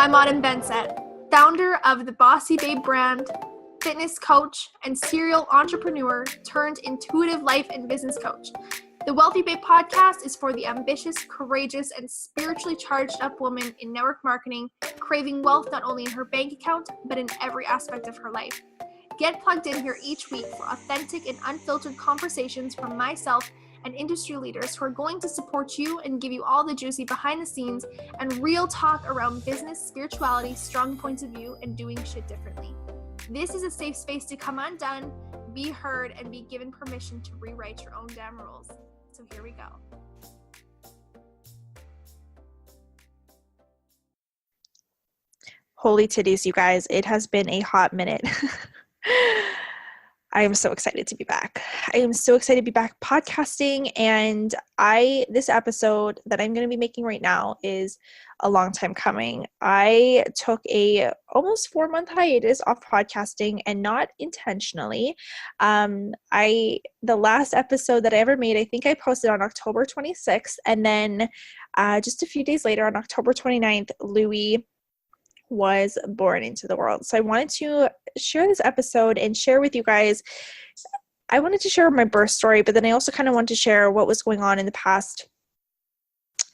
I'm Autumn Bensett, founder of the Bossy Babe brand, fitness coach, and serial entrepreneur turned intuitive life and business coach. The Wealthy Babe podcast is for the ambitious, courageous, and spiritually charged up woman in network marketing, craving wealth not only in her bank account, but in every aspect of her life. Get plugged in here each week for authentic and unfiltered conversations from myself and industry leaders who are going to support you and give you all the juicy behind the scenes and real talk around business, spirituality, strong points of view, and doing shit differently. This is a safe space to come undone, be heard, and be given permission to rewrite your own damn rules. So here we go. Holy titties, you guys. It has been a hot minute. I am so excited to be back. I am so excited to be back podcasting, and this episode that I'm going to be making right now is a long time coming. I took a almost 4-month hiatus off podcasting, and not intentionally. The last episode that I ever made, I think I posted on October 26th, and then just a few days later on October 29th, Louis was born into the world. So I wanted to share this episode and share with you guys. I wanted to share my birth story, but then I also kind of wanted to share what was going on in the past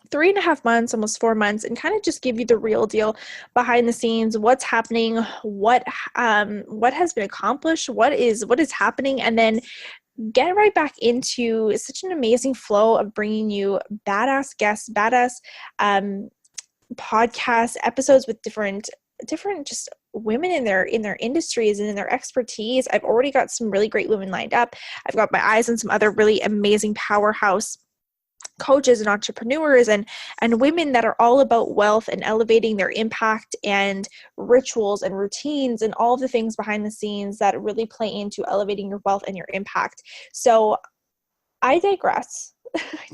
3.5 months, almost 4 months, and kind of just give you the real deal behind the scenes, what's happening, what has been accomplished, what is happening, and then get right back into such an amazing flow of bringing you badass guests, badass podcast episodes with different just women in their industries and in their expertise. I've already got some really great women lined up. I've got my eyes on some other really amazing powerhouse coaches and entrepreneurs and women that are all about wealth and elevating their impact and rituals and routines and all of the things behind the scenes that really play into elevating your wealth and your impact. So I digress.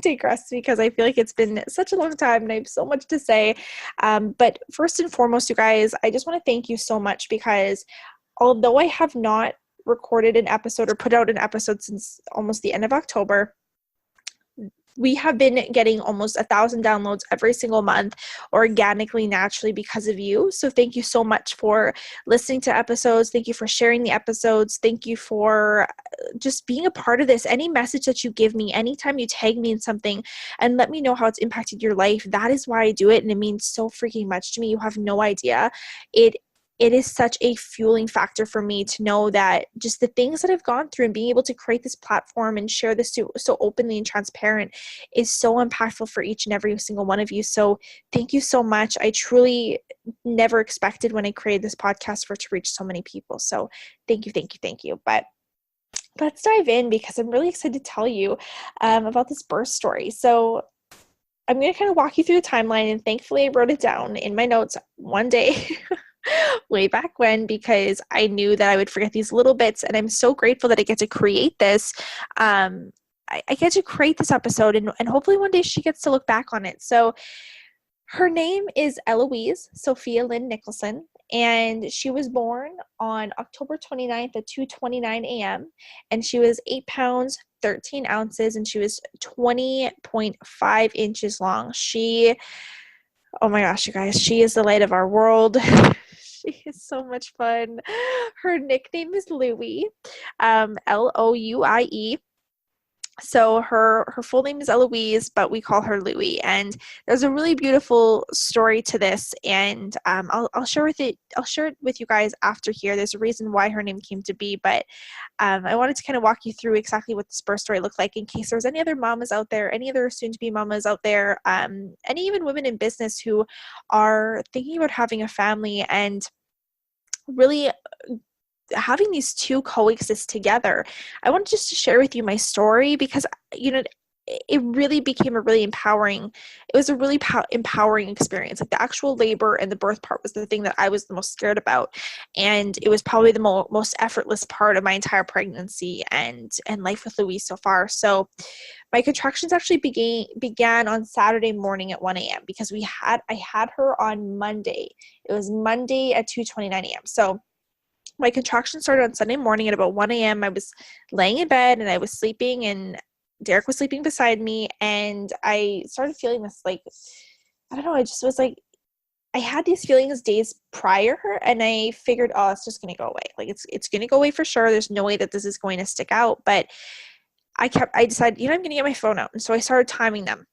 Because I feel like it's been such a long time and I have so much to say. But first and foremost, you guys, I just want to thank you so much, because although I have not recorded an episode or put out an episode since almost the end of October, we have been getting almost 1,000 downloads every single month organically, naturally, because of you. So thank you so much for listening to episodes. Thank you for sharing the episodes. Thank you for just being a part of this. Any message that you give me, anytime you tag me in something and let me know how it's impacted your life, that is why I do it. And it means so freaking much to me. You have no idea. It is such a fueling factor for me to know that just the things that I've gone through and being able to create this platform and share this so openly and transparent is so impactful for each and every single one of you. So thank you so much. I truly never expected when I created this podcast for it to reach so many people. So thank you. But let's dive in, because I'm really excited to tell you about this birth story. So I'm going to kind of walk you through the timeline, and thankfully I wrote it down in my notes one day way back when, because I knew that I would forget these little bits, and I'm so grateful that I get to create this. I get to create this episode, and hopefully one day she gets to look back on it. So her name is Eloise Sophia Lynn Nicholson, and she was born on October 29th at 2:29 a.m. and she was 8 pounds, 13 ounces, and she was 20.5 inches long. Oh my gosh, you guys, she is the light of our world. She is so much fun. Her nickname is Louie, Louie. So her full name is Eloise, but we call her Louie. And there's a really beautiful story to this, and I'll share it with you guys after here. There's a reason why her name came to be, but I wanted to kind of walk you through exactly what this birth story looked like, in case there's any other mamas out there, any other soon-to-be mamas out there, any even women in business who are thinking about having a family and really having these two coexist together. I wanted just to share with you my story, because it really became a really empowering experience. Like the actual labor and the birth part was the thing that I was the most scared about, and it was probably the most effortless part of my entire pregnancy and life with Louise so far. So my contractions actually began on Saturday morning at 1 a.m. because I had her on Monday. It was Monday at 2:29 a.m. So my contractions started on Sunday morning at about 1 a.m. I was laying in bed and I was sleeping, and Derek was sleeping beside me, and I started feeling this, like, I don't know, I just was like, I had these feelings days prior, and I figured, oh, it's just going to go away. Like it's going to go away for sure. There's no way that this is going to stick out. But I decided, I'm going to get my phone out. And so I started timing them.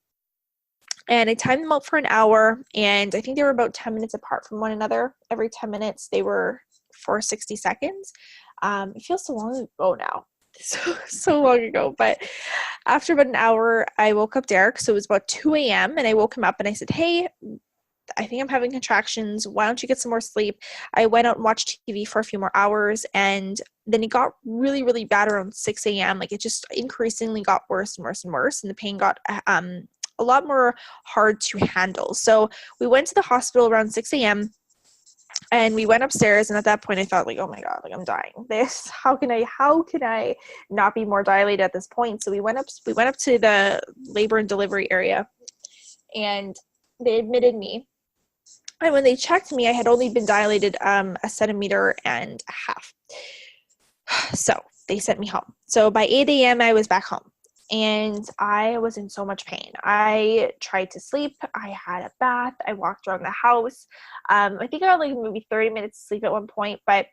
And I timed them out for an hour, and I think they were about 10 minutes apart from one another. Every 10 minutes, they were for 60 seconds. It feels so long ago now. So long ago. But after about an hour, I woke up Derek. So it was about 2 a.m. and I woke him up and I said, hey, I think I'm having contractions. Why don't you get some more sleep? I went out and watched TV for a few more hours, and then it got really, really bad around 6 a.m. Like it just increasingly got worse and worse and worse, and the pain got a lot more hard to handle. So we went to the hospital around 6 a.m. and we went upstairs, and at that point I thought, like, oh my God, like I'm dying. How can I not be more dilated at this point? So we went up to the labor and delivery area, and they admitted me. And when they checked me, I had only been dilated a centimeter and a half. So they sent me home. So by 8 a.m. I was back home, and I was in so much pain. I tried to sleep. I had a bath. I walked around the house. I think I had like maybe 30 minutes of sleep at one point, but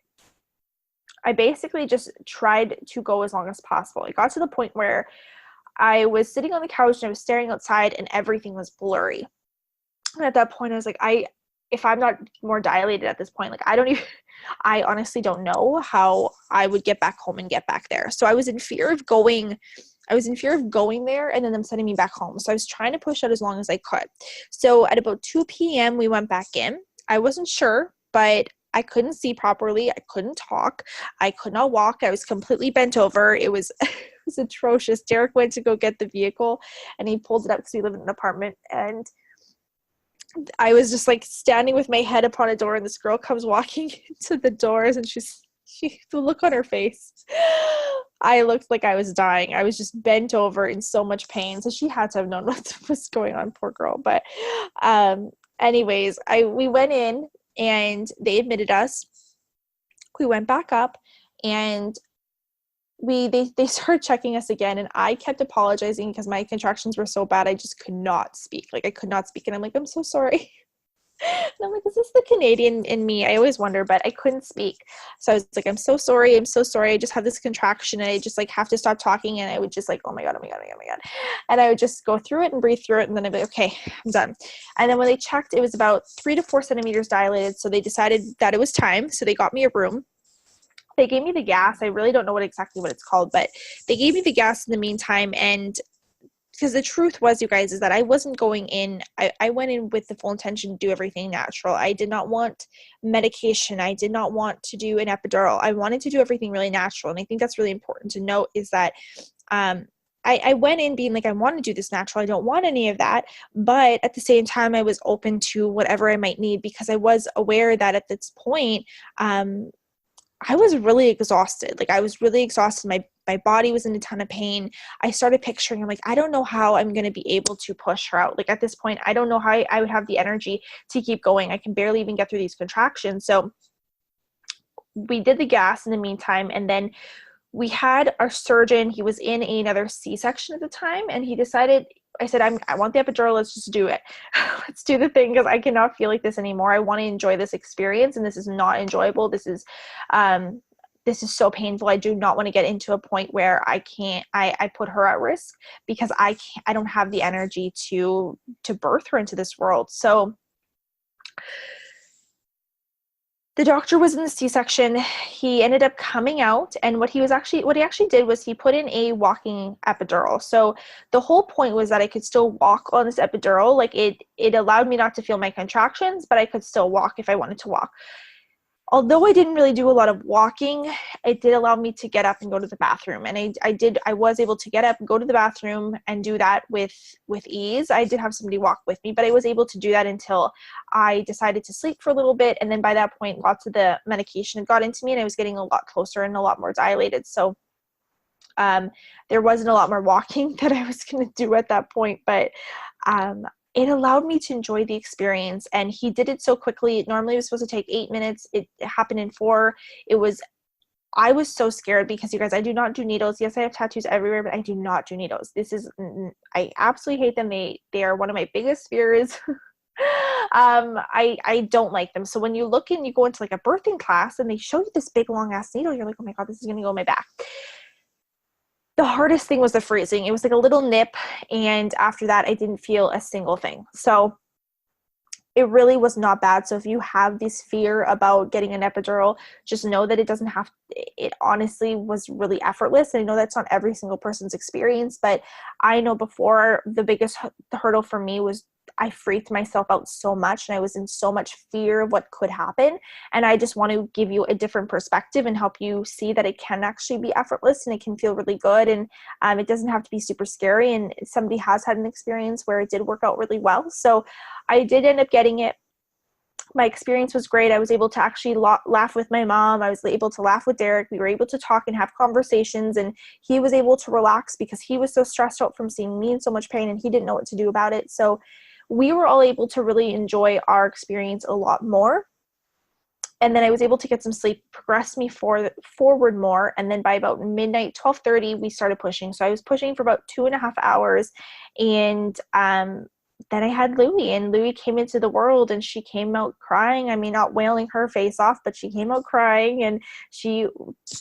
I basically just tried to go as long as possible. It got to the point where I was sitting on the couch and I was staring outside and everything was blurry. And at that point I was like, if I'm not more dilated at this point, like I honestly don't know how I would get back home and get back there. So I was in fear of going there and then them sending me back home. So I was trying to push out as long as I could. So at about 2 p.m. we went back in. I wasn't sure, but I couldn't see properly. I couldn't talk. I could not walk. I was completely bent over. It was it was atrocious. Derek went to go get the vehicle and he pulled it up because we live in an apartment, and I was just like standing with my head upon a door, and this girl comes walking into the doors, and the look on her face. I looked like I was dying. I was just bent over in so much pain. So she had to have known what was going on, poor girl. But anyways, we went in and they admitted us. We went back up, and they started checking us again, and I kept apologizing because my contractions were so bad I just could not speak. Like I could not speak, and I'm like, I'm so sorry. And I'm like, is this the Canadian in me? I always wonder, but I couldn't speak. So I was like, I'm so sorry. I just have this contraction, and I just like have to stop talking. And I would just like, oh my God. And I would just go through it and breathe through it. And then I'd be like, okay, I'm done. And then when they checked, it was about 3 to 4 centimeters dilated. So they decided that it was time. So they got me a room. They gave me the gas. I really don't know exactly what it's called, but they gave me the gas in the meantime. And because the truth was, you guys, is that I wasn't going in. I went in with the full intention to do everything natural. I did not want medication. I did not want to do an epidural. I wanted to do everything really natural. And I think that's really important to note, is that I went in being like, I want to do this natural. I don't want any of that. But at the same time, I was open to whatever I might need, because I was aware that at this point, I was really exhausted. Like I was really exhausted. My body was in a ton of pain. I started picturing, I'm like, I don't know how I'm going to be able to push her out. Like at this point, I don't know how I would have the energy to keep going. I can barely even get through these contractions. So we did the gas in the meantime. And then we had our surgeon, he was in another C-section at the time. And he decided, I said, I want the epidural. Let's just do it. Let's do the thing, because I cannot feel like this anymore. I want to enjoy this experience, and this is not enjoyable. This is so painful. I do not want to get into a point where I put her at risk, because I don't have the energy to birth her into this world. So the doctor was in the C-section. He ended up coming out, and what he actually did was he put in a walking epidural. So the whole point was that I could still walk on this epidural. Like it allowed me not to feel my contractions, but I could still walk if I wanted to walk. Although I didn't really do a lot of walking, it did allow me to get up and go to the bathroom. And I was able to get up and go to the bathroom and do that with ease. I did have somebody walk with me, but I was able to do that until I decided to sleep for a little bit. And then by that point, lots of the medication had got into me, and I was getting a lot closer and a lot more dilated. So there wasn't a lot more walking that I was going to do at that point, but it allowed me to enjoy the experience. And he did it so quickly. Normally it was supposed to take 8 minutes. It happened in 4. I was so scared, because you guys, I do not do needles. Yes, I have tattoos everywhere, but I do not do needles. I absolutely hate them. They are one of my biggest fears. I don't like them. So when you look and you go into like a birthing class and they show you this big long ass needle, you're like, oh my God, this is going to go in my back. The hardest thing was the freezing. It was like a little nip. And after that, I didn't feel a single thing. So it really was not bad. So if you have this fear about getting an epidural, just know that it honestly was really effortless. And I know that's not every single person's experience, but I know before the biggest hurdle for me was I freaked myself out so much and I was in so much fear of what could happen. And I just want to give you a different perspective and help you see that it can actually be effortless and it can feel really good. And it doesn't have to be super scary. And somebody has had an experience where it did work out really well. So I did end up getting it. My experience was great. I was able to actually laugh with my mom. I was able to laugh with Derek. We were able to talk and have conversations, and he was able to relax because he was so stressed out from seeing me in so much pain and he didn't know what to do about it. So we were all able to really enjoy our experience a lot more. And then I was able to get some sleep, progress me forward more. And then by about midnight, 12:30, we started pushing. So I was pushing for about 2.5 hours. And then I had Louie, and Louie came into the world and she came out crying. I mean, not wailing her face off, but she came out crying and she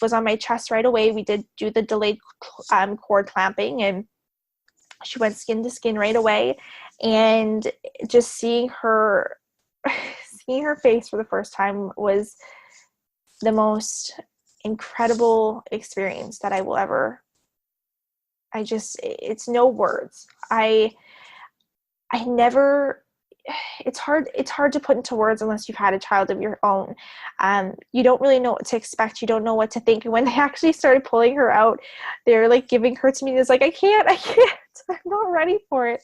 was on my chest right away. We did do the delayed cord clamping and she went skin to skin right away. And just seeing her face for the first time was the most incredible experience that I will ever, it's no words. It's hard to put into words unless you've had a child of your own. You don't really know what to expect. You don't know what to think. And when they actually started pulling her out, they're like giving her to me. It's like, I can't. I'm not ready for it.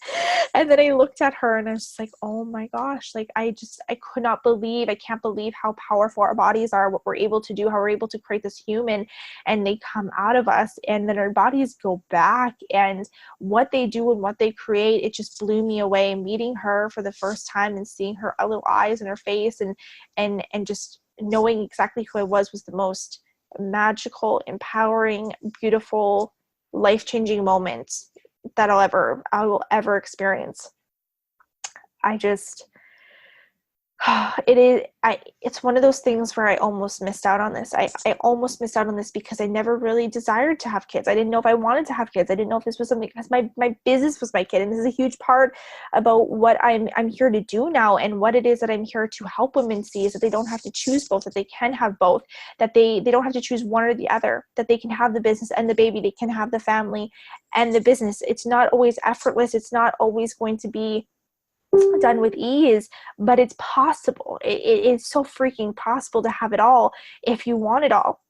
And then I looked at her and I was just like, oh my gosh, like I can't believe how powerful our bodies are, what we're able to do, how we're able to create this human, and they come out of us and then our bodies go back, and what they do and what they create, it just blew me away. Meeting her for the first time and seeing her little eyes in her face and just knowing exactly who I was the most magical, empowering, beautiful, life-changing moment that I will ever experience. It's one of those things where I almost missed out on this. I almost missed out on this because I never really desired to have kids. I didn't know if I wanted to have kids. I didn't know if this was something, because my business was my kid. And this is a huge part about what I'm here to do now, and what it is that I'm here to help women see is that they don't have to choose both, that they can have both, that they don't have to choose one or the other, that they can have the business and the baby, they can have the family and the business. It's not always effortless. It's not always going to be done with ease, but it's possible. It's so freaking possible to have it all if you want it all.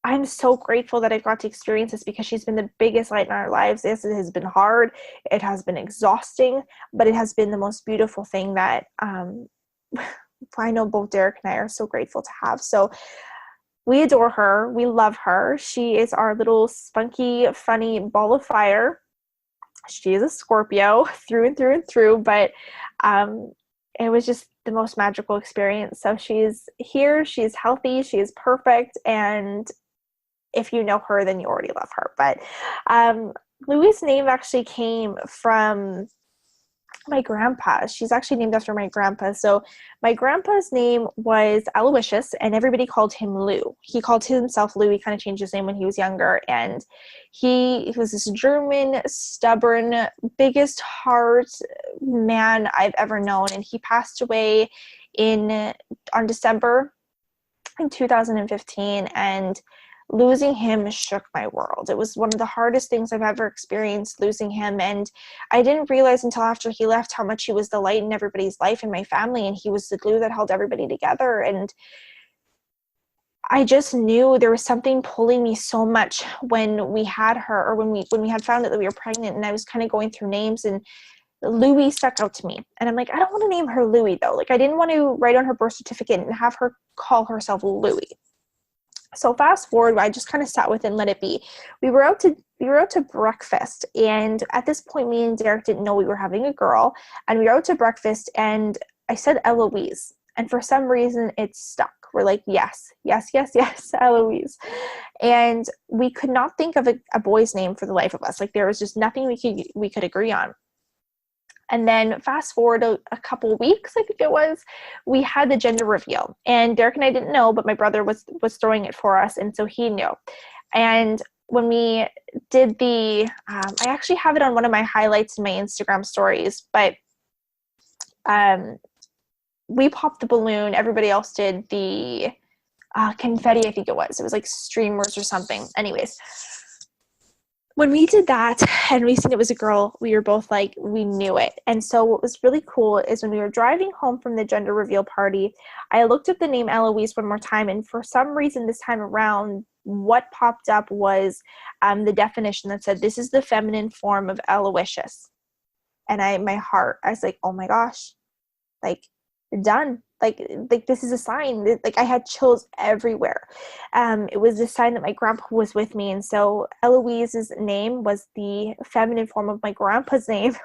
I'm so grateful that I got to experience this because she's been the biggest light in our lives. Yes, it has been hard. It has been exhausting, but it has been the most beautiful thing that I know both Derek and I are so grateful to have. So we adore her. We love her. She is our little spunky, funny ball of fire. She is a Scorpio through and through, but it was just the most magical experience. So she's here, she's healthy, she is perfect, and if you know her, then you already love her. But Louie's name actually came from my grandpa. She's actually named after my grandpa. So my grandpa's name was Aloysius, and everybody called him Lou. He called himself Lou. He kind of changed his name when he was younger, and he was this German, stubborn, biggest heart man I've ever known. And he passed away on December in 2015, and losing him shook my world. It was one of the hardest things I've ever experienced, losing him. And I didn't realize until after he left how much he was the light in everybody's life in my family, and he was the glue that held everybody together. And I just knew there was something pulling me so much when we had her, or when we had found out that we were pregnant, and I was kind of going through names, and Louie stuck out to me. And I'm like, I don't want to name her Louie though. Like, I didn't want to write on her birth certificate and have her call herself Louie. So fast forward, I just kind of sat with it and let it be. We were out to breakfast, and at this point, me and Derek didn't know we were having a girl, and we were out to breakfast, and I said Eloise, and for some reason it stuck. We're like, yes, Eloise. And we could not think of a boy's name for the life of us. Like, there was just nothing we could agree on. And then fast forward a couple weeks, I think it was, we had the gender reveal. And Derek and I didn't know, but my brother was throwing it for us, and so he knew. And when we did the, I actually have it on one of my highlights in my Instagram stories, but we popped the balloon. Everybody else did the confetti, I think it was. It was like streamers or something. Anyways, when we did that and we seen it was a girl, we were both like, we knew it. And so what was really cool is when we were driving home from the gender reveal party, I looked up the name Eloise one more time, and for some reason this time around, what popped up was the definition that said, this is the feminine form of Aloysius. And I was like, oh my gosh, like, done. Like this is a sign. Like, I had chills everywhere. It was a sign that my grandpa was with me. And so Eloise's name was the feminine form of my grandpa's name.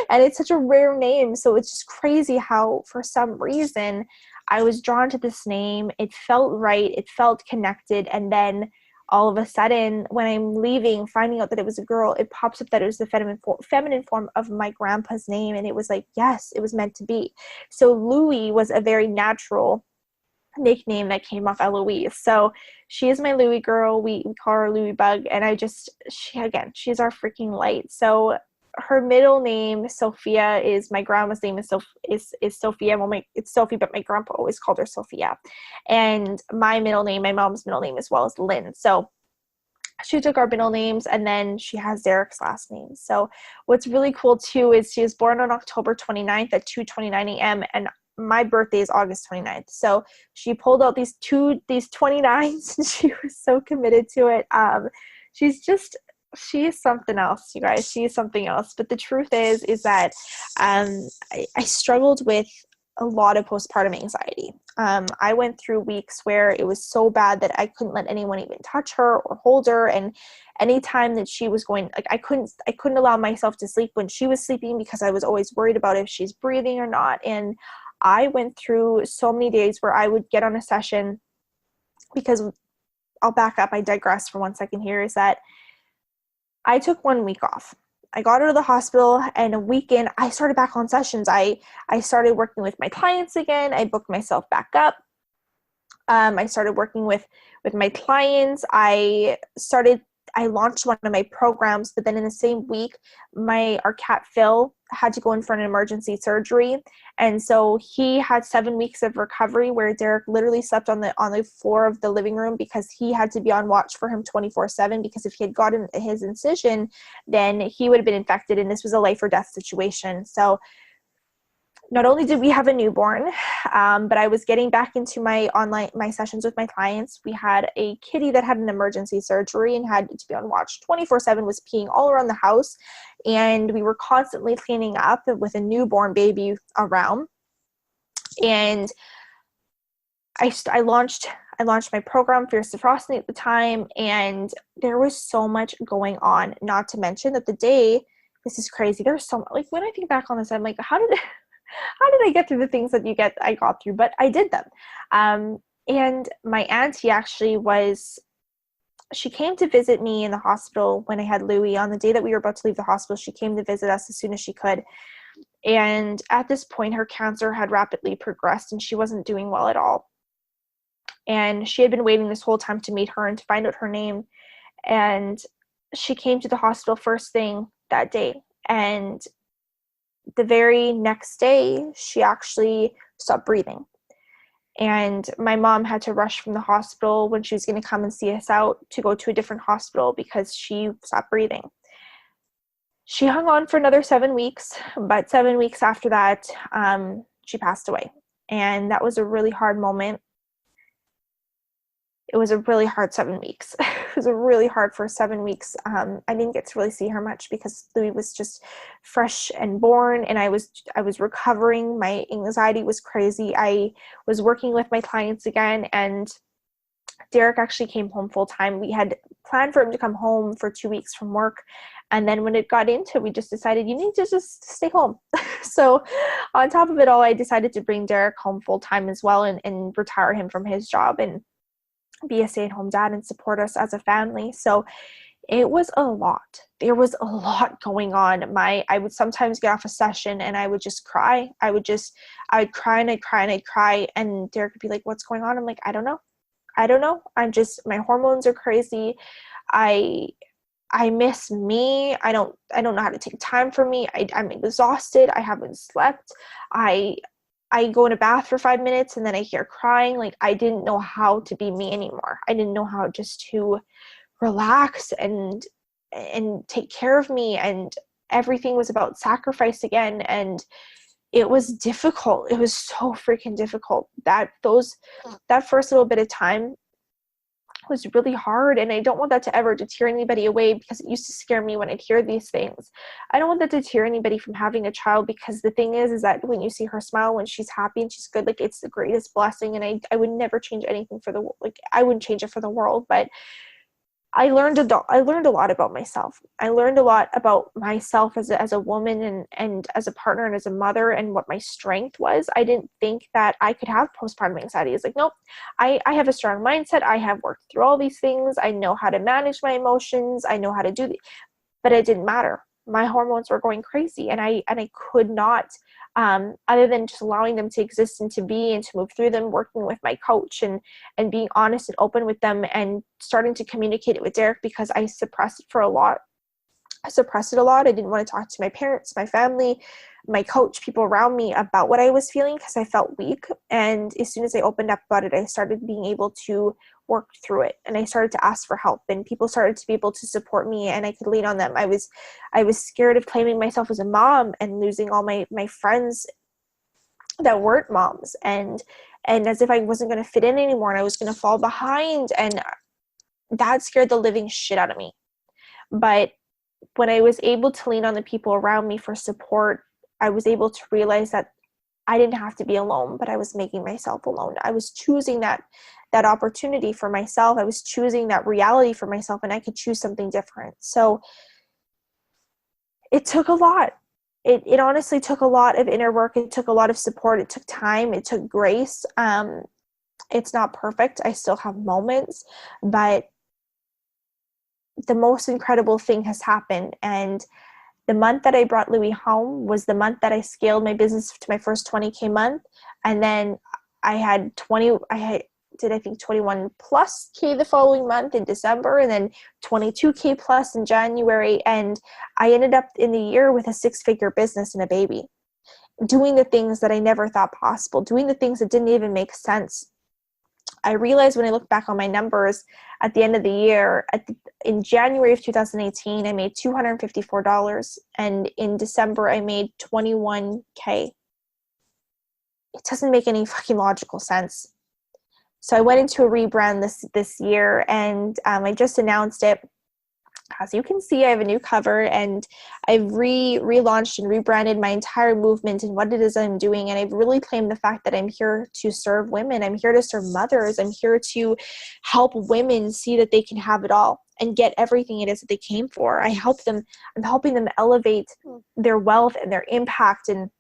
And it's such a rare name. So it's just crazy how, for some reason, I was drawn to this name. It felt right. It felt connected. And then all of a sudden, when I'm leaving, finding out that it was a girl, it pops up that it was the feminine form of my grandpa's name. And it was like, yes, it was meant to be. So Louie was a very natural nickname that came off Eloise. So she is my Louie girl. We call her Louie Bug. And she's our freaking light. So her middle name, Sophia, is my grandma's name is Sophia. Well, it's Sophie, but my grandpa always called her Sophia. And my middle name, my mom's middle name as well, is Lynn. So she took our middle names, and then she has Derek's last name. So what's really cool too is she was born on October 29th at 2:29 a.m. and my birthday is August 29th. So she pulled out these 29s and she was so committed to it. She is something else, you guys. She is something else. But the truth is that I struggled with a lot of postpartum anxiety. I went through weeks where it was so bad that I couldn't let anyone even touch her or hold her. And anytime that she was going, like, I couldn't allow myself to sleep when she was sleeping because I was always worried about if she's breathing or not. And I went through so many days where I would get on a session, because I'll back up, I digress for 1 second here, is that I took 1 week off. I got out of the hospital, and a week in, I started back on sessions. I started working with my clients again. I booked myself back up. I started working with my clients. I launched one of my programs, but then in the same week, our cat Phil had to go in for an emergency surgery. And so he had 7 weeks of recovery, where Derek literally slept on the floor of the living room because he had to be on watch for him 24/7, because if he had gotten his incision, then he would have been infected, and this was a life or death situation. So not only did we have a newborn, but I was getting back into my sessions with my clients. We had a kitty that had an emergency surgery and had to be on watch 24/7, was peeing all around the house. And we were constantly cleaning up with a newborn baby around. And I launched my program, Fierce Defrosting, at the time. And there was so much going on, not to mention that this is crazy. There's so much, like, when I think back on this, I'm like, how did I get through the things that I got through? But I did them. And my auntie actually she came to visit me in the hospital when I had Louie. On the day that we were about to leave the hospital, she came to visit us as soon as she could. And at this point, her cancer had rapidly progressed, and she wasn't doing well at all. And she had been waiting this whole time to meet her and to find out her name. And she came to the hospital first thing that day. And the very next day, she actually stopped breathing. And my mom had to rush from the hospital when she was going to come and see us out to go to a different hospital because she stopped breathing. She hung on for another 7 weeks, but 7 weeks after that, she passed away. And that was a really hard moment. It was a really hard 7 weeks. It was a really hard first 7 weeks. I didn't get to really see her much because Louie was just fresh and born, and I was recovering. My anxiety was crazy. I was working with my clients again, and Derek actually came home full time. We had planned for him to come home for 2 weeks from work, and then when it got into it, we just decided you need to just stay home. So on top of it all, I decided to bring Derek home full time as well, and retire him from his job and be a stay-at-home dad and support us as a family. So It was a lot. There was a lot going on. I would sometimes get off a session and I would just cry. I would cry and I'd cry and I'd cry. And Derek would be like, what's going on? I'm like, I don't know. My hormones are crazy. I miss me. I don't know how to take time for me. I'm exhausted. I haven't slept. I go in a bath for 5 minutes and then I hear crying. Like, I didn't know how to be me anymore. I didn't know how just to relax and take care of me, and everything was about sacrifice again, and it was difficult. It was so freaking difficult. That first little bit of time was really hard, and I don't want that to ever deter anybody away, because it used to scare me when I'd hear these things. I don't want that to deter anybody from having a child, because the thing is that when you see her smile, when she's happy and she's good, like, it's the greatest blessing, and I would never change anything for the, like, I wouldn't change it for the world. But I learned a lot about myself. I learned a lot about myself as a woman and as a partner and as a mother, and what my strength was. I didn't think that I could have postpartum anxiety. It's like, nope, I have a strong mindset. I have worked through all these things. I know how to manage my emotions. I know how to do but it didn't matter. My hormones were going crazy, and I could not, other than just allowing them to exist and to be and to move through them, working with my coach and being honest and open with them, and starting to communicate it with Derek, because I suppressed it a lot. I didn't want to talk to my parents, my family, my coach, people around me about what I was feeling, because I felt weak. And as soon as I opened up about it, I started being able to work through it, and I started to ask for help, and people started to be able to support me, and I could lean on them. I was scared of claiming myself as a mom and losing all my friends that weren't moms, and as if I wasn't going to fit in anymore and I was going to fall behind, and that scared the living shit out of me. But when I was able to lean on the people around me for support, I was able to realize that I didn't have to be alone, but I was making myself alone. I was choosing that opportunity for myself. I was choosing that reality for myself, and I could choose something different. So it took a lot. It honestly took a lot of inner work. It took a lot of support. It took time. It took grace. It's not perfect. I still have moments, but the most incredible thing has happened. And the month that I brought Louis home was the month that I scaled my business to my first 20K month. And then I did I think 21 plus K the following month in December, and then 22K plus in January. And I ended up in the year with a 6-figure business and a baby, doing the things that I never thought possible, doing the things that didn't even make sense. I realized when I look back on my numbers at the end of the year, in January of 2018, I made $254, and in December, I made 21K. It doesn't make any fucking logical sense. So I went into a rebrand this year, and I just announced it. As you can see, I have a new cover, and I've relaunched and rebranded my entire movement and what it is I'm doing. And I've really claimed the fact that I'm here to serve women. I'm here to serve mothers. I'm here to help women see that they can have it all and get everything it is that they came for. I'm helping them elevate their wealth and their impact, and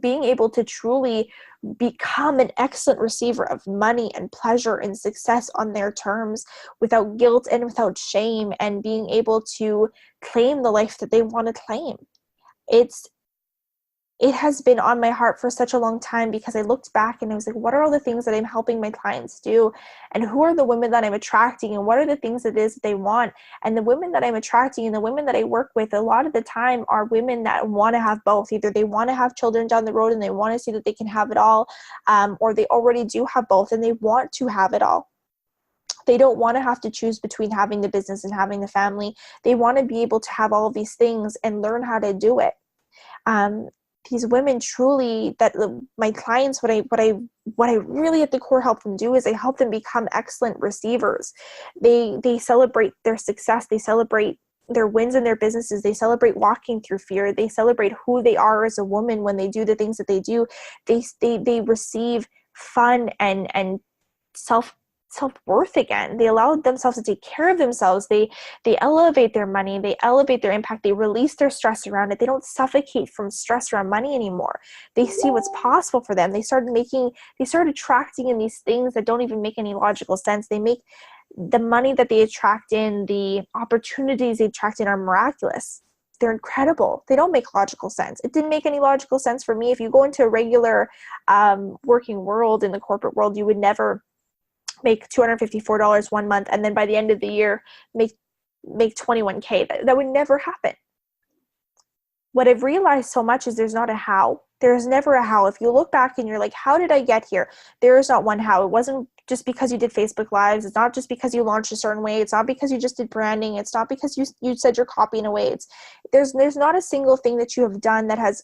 being able to truly become an excellent receiver of money and pleasure and success on their terms, without guilt and without shame, and being able to claim the life that they want to claim. It has been on my heart for such a long time, because I looked back and I was like, what are all the things that I'm helping my clients do? And who are the women that I'm attracting? And what are the things that it is that they want? And the women that I'm attracting and the women that I work with, a lot of the time, are women that want to have both. Either they want to have children down the road and they want to see that they can have it all, or they already do have both and they want to have it all. They don't want to have to choose between having the business and having the family. They want to be able to have all of these things and learn how to do it. These women truly, that my clients, what I really at the core help them do is I help them become excellent receivers. They celebrate their success. They celebrate their wins in their businesses. They celebrate walking through fear. They celebrate who they are as a woman when they do the things that they do. They receive fun and self-worth again. They allow themselves to take care of themselves. They elevate their money. They elevate their impact. They release their stress around it. They don't suffocate from stress around money anymore. They see what's possible for them. They start attracting in these things that don't even make any logical sense. They make the money that they attract in, the opportunities they attract in are miraculous. They're incredible. They don't make logical sense. It didn't make any logical sense for me. If you go into a regular working world, in the corporate world, you would never make $254 one month and then by the end of the year make 21K. That would never happen. What I've realized so much is there's not a how. There's never a how. If you look back and you're like, how did I get here? There is not one how. It wasn't just because you did Facebook Lives. It's not just because you launched a certain way. It's not because you just did branding. It's not because you said your copy in a way. There's not a single thing that you have done that has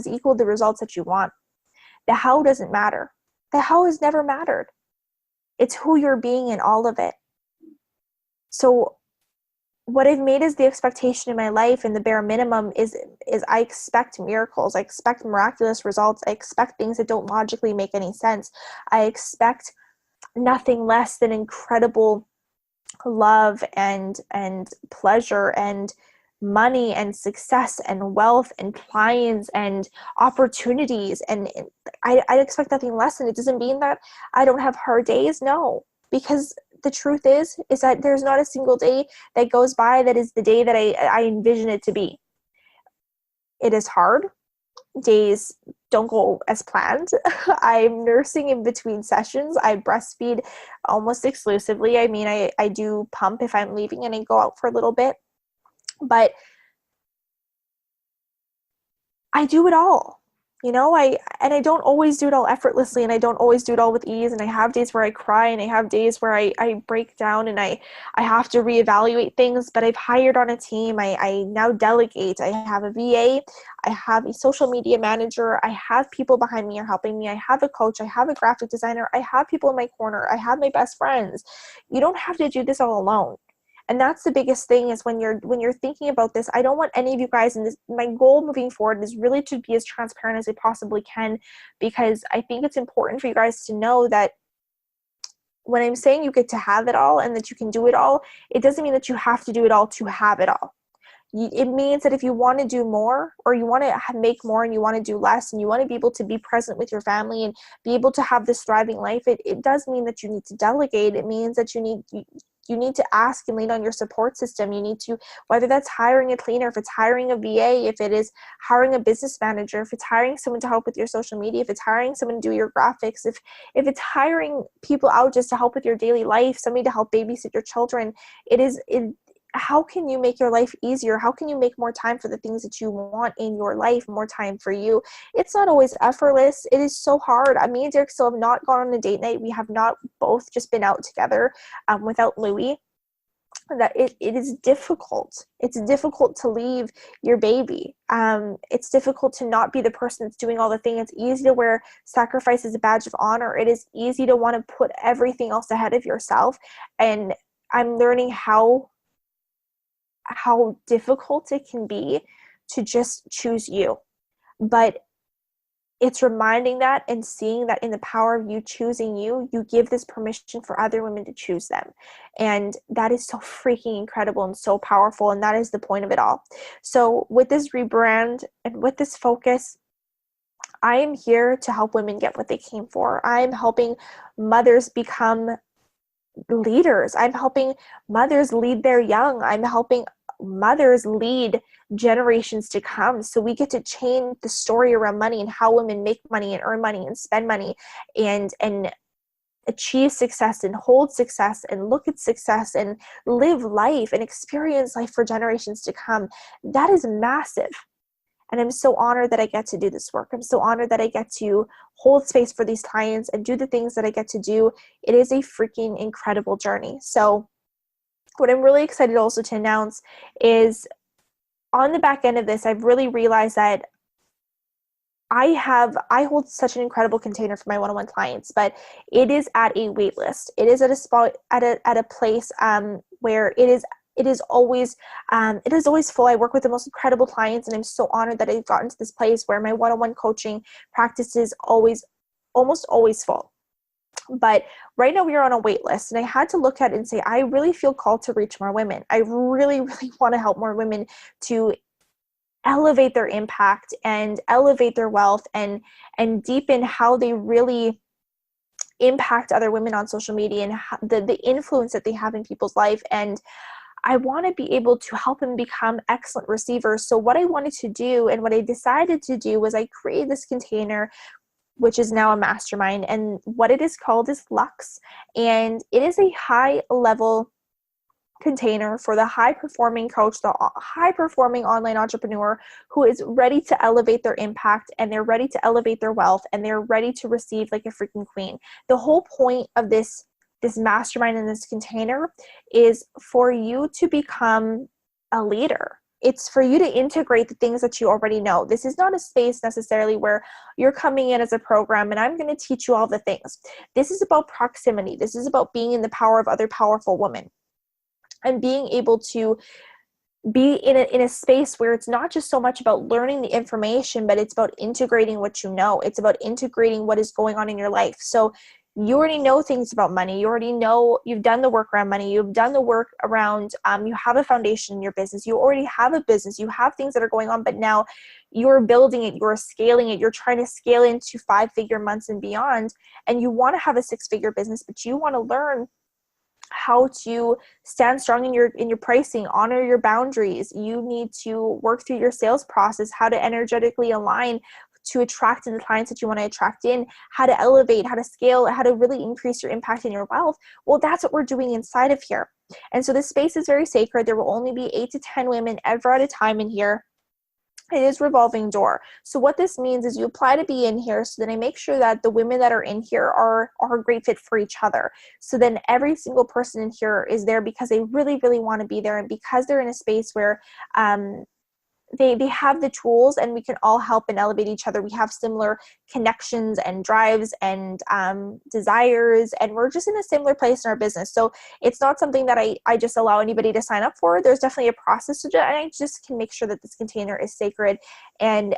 equaled the results that you want. The how doesn't matter. The how has never mattered. It's who you're being in all of it. So what I've made as the expectation in my life, and the bare minimum is I expect miracles. I expect miraculous results. I expect things that don't logically make any sense. I expect nothing less than incredible love and pleasure and money and success and wealth and clients and opportunities. And I expect nothing less. And it doesn't mean that I don't have hard days. No, because the truth is that there's not a single day that goes by that is the day that I envision it to be. It is hard. Days don't go as planned. I'm nursing in between sessions. I breastfeed almost exclusively. I mean, I do pump if I'm leaving and I go out for a little bit, but I do it all. I don't always do it all effortlessly, and I don't always do it all with ease. And I have days where I cry, and I have days where I break down, and I have to reevaluate things. But I've hired on a team. I now delegate. I have a VA. I have a social media manager. I have people behind me are helping me. I have a coach. I have a graphic designer. I have people in my corner. I have my best friends. You don't have to do this all alone. And that's the biggest thing, is when you're thinking about this, I don't want any of you guys, and this, my goal moving forward is really to be as transparent as I possibly can, because I think it's important for you guys to know that when I'm saying you get to have it all and that you can do it all, it doesn't mean that you have to do it all to have it all. It means that if you want to do more, or you want to make more and you want to do less, and you want to be able to be present with your family and be able to have this thriving life, it does mean that you need to delegate. It means that you need to ask and lean on your support system. You need to, whether that's hiring a cleaner, if it's hiring a VA, if it is hiring a business manager, if it's hiring someone to help with your social media, if it's hiring someone to do your graphics, if it's hiring people out just to help with your daily life, somebody to help babysit your children, how can you make your life easier? How can you make more time for the things that you want in your life, more time for you? It's not always effortless. It is so hard. Me and Derek still have not gone on a date night. We have not both just been out together without Louis. That it is difficult. It's difficult to leave your baby. It's difficult to not be the person that's doing all the things. It's easy to wear sacrifice as a badge of honor. It is easy to want to put everything else ahead of yourself. And I'm learning how difficult it can be to just choose you. But it's reminding that and seeing that in the power of you choosing you give this permission for other women to choose them. And that is so freaking incredible and so powerful. And that is the point of it all. So with this rebrand and with this focus, I am here to help women get what they came for. I'm helping mothers become leaders. I'm helping mothers lead their young. I'm helping mothers lead generations to come. So we get to change the story around money and how women make money and earn money and spend money and achieve success and hold success and look at success and live life and experience life for generations to come. That is massive. And I'm so honored that I get to do this work. I'm so honored that I get to hold space for these clients and do the things that I get to do. It is a freaking incredible journey. So what I'm really excited also to announce is, on the back end of this, I've really realized that I hold such an incredible container for my one-on-one clients, but it is at a wait list. It is at a spot at a place where it is always full. I work with the most incredible clients, and I'm so honored that I've gotten to this place where my one-on-one coaching practice is almost always full. But right now we are on a wait list, and I had to look at it and say, I really feel called to reach more women. I really, really want to help more women to elevate their impact and elevate their wealth and deepen how they really impact other women on social media and the influence that they have in people's life. And I want to be able to help them become excellent receivers. So what I wanted to do and what I decided to do was I created this container, which is now a mastermind. And what it is called is LUXE. And it is a high level container for the high performing coach, the high performing online entrepreneur who is ready to elevate their impact, and they're ready to elevate their wealth, and they're ready to receive like a freaking queen. The whole point of this mastermind in this container is for you to become a leader. It's for you to integrate the things that you already know. This is not a space necessarily where you're coming in as a program and I'm going to teach you all the things. This is about proximity. This is about being in the power of other powerful women and being able to be in a space where it's not just so much about learning the information, but it's about integrating what you know. It's about integrating what is going on in your life. So you already know things about money. You already know, you've done the work around money. You've done the work around, you have a foundation in your business. You already have a business. You have things that are going on, but now you're building it. You're scaling it. You're trying to scale into 5-figure months and beyond. And you want to have a 6-figure business, but you want to learn how to stand strong in your pricing, honor your boundaries. You need to work through your sales process, how to energetically align to attract in the clients that you want to attract in, how to elevate, how to scale, how to really increase your impact and your wealth. Well, that's what we're doing inside of here. And so this space is very sacred. There will only be 8 to 10 women ever at a time in here. It is revolving door. So what this means is you apply to be in here, so then I make sure that the women that are in here are a great fit for each other. So then every single person in here is there because they really, really want to be there, and because they're in a space where they have the tools and we can all help and elevate each other. We have similar connections and drives and desires, and we're just in a similar place in our business. So it's not something that I just allow anybody to sign up for. There's definitely a process to it, and I just can make sure that this container is sacred, and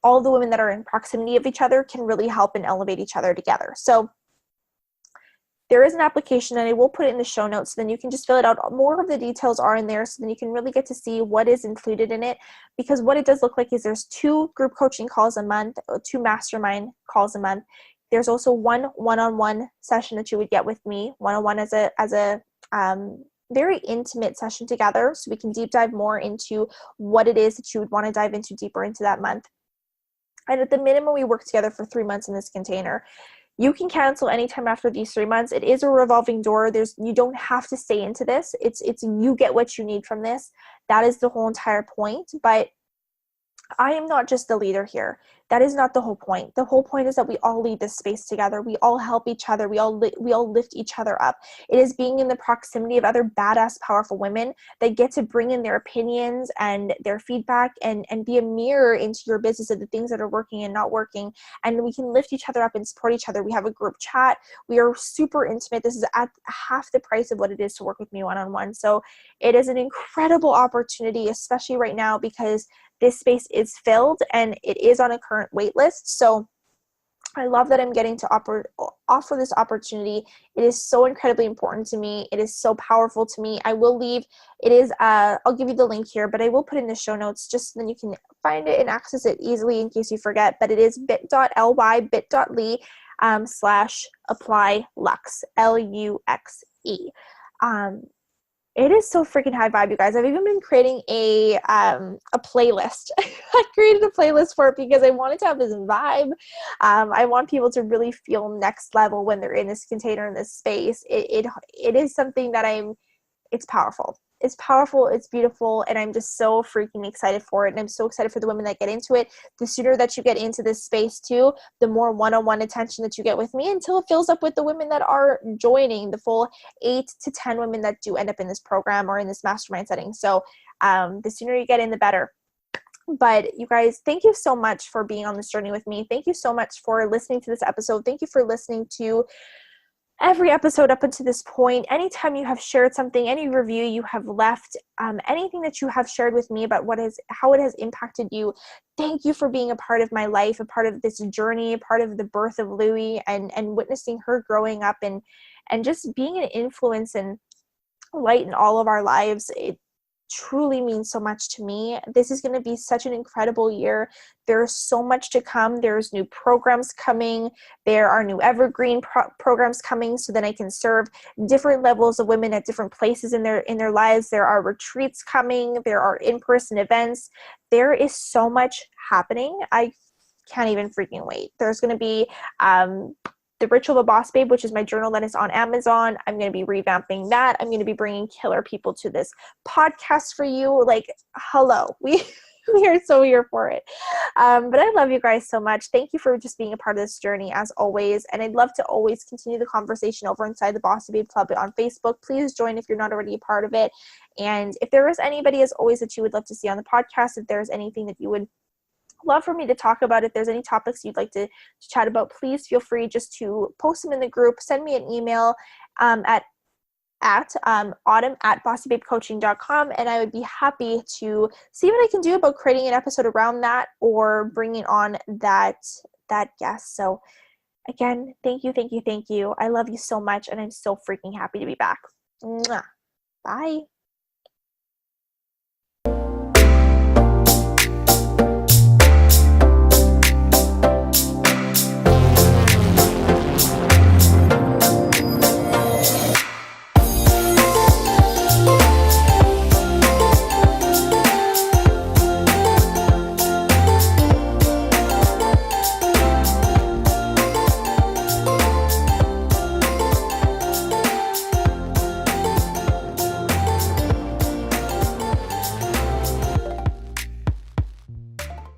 all the women that are in proximity of each other can really help and elevate each other together. So there is an application, and I will put it in the show notes, so then you can just fill it out. More of the details are in there, so then you can really get to see what is included in it, because what it does look like is there's 2 group coaching calls a month, 2 mastermind calls a month. There's also 1 one-on-one session that you would get with me, one-on-one as a very intimate session together, so we can deep dive more into what it is that you would want to dive into deeper into that month. And at the minimum, we work together for 3 months in this container. You can cancel anytime after these 3 months. It is a revolving door. You don't have to stay into this. It's you get what you need from this. That is the whole entire point. But I am not just the leader here. That is not the whole point. The whole point is that we all lead this space together. We all help each other. We all lift each other up. It is being in the proximity of other badass, powerful women that get to bring in their opinions and their feedback and be a mirror into your business of the things that are working and not working. And we can lift each other up and support each other. We have a group chat. We are super intimate. This is at half the price of what it is to work with me one-on-one. So it is an incredible opportunity, especially right now, because this space is filled and it is on a current wait list. So I love that I'm getting to offer this opportunity. It is so incredibly important to me. It is so powerful to me. I will leave, I'll give you the link here, but I will put in the show notes just so then you can find it and access it easily in case you forget. But it is bit.ly, bit.ly /apply LUXE, LUXE. It is so freaking high vibe, you guys. I've even been creating a playlist. I created a playlist for it because I wanted to have this vibe. I want people to really feel next level when they're in this container, in this space. It is something that it's powerful. It's powerful, it's beautiful, and I'm just so freaking excited for it. And I'm so excited for the women that get into it. The sooner that you get into this space too, the more one-on-one attention that you get with me, until it fills up with the women that are joining, the full 8 to 10 women that do end up in this program or in this mastermind setting. So the sooner you get in, the better. But you guys, thank you so much for being on this journey with me. Thank you so much for listening to this episode. Thank you for listening to every episode up until this point. Anytime you have shared something, any review you have left, anything that you have shared with me about how it has impacted you, thank you for being a part of my life, a part of this journey, a part of the birth of Louie, and witnessing her growing up and just being an influence and light in all of our lives. truly means so much to me. This is going to be such an incredible year. There's so much to come. There's new programs coming. There are new evergreen programs coming, so then I can serve different levels of women at different places in their lives. There are retreats coming. There are in-person events. There is so much happening. I can't even freaking wait. There's going to be the Ritual of a Boss Babe, which is my journal that is on Amazon. I'm going to be revamping that. I'm going to be bringing killer people to this podcast for you. Like, hello, we are so here for it. But I love you guys so much. Thank you for just being a part of this journey as always. And I'd love to always continue the conversation over inside the Bossy Babe Club on Facebook. Please join if you're not already a part of it. And if there is anybody, as always, that you would love to see on the podcast, if there's anything that you would love for me to talk about, if there's any topics you'd like to chat about, please feel free just to post them in the group, send me an email at autumn@bossybabecoaching.com, and I would be happy to see what I can do about creating an episode around that or bringing on that guest. So again, thank you. I love you so much, and I'm so freaking happy to be back. Mwah. Bye.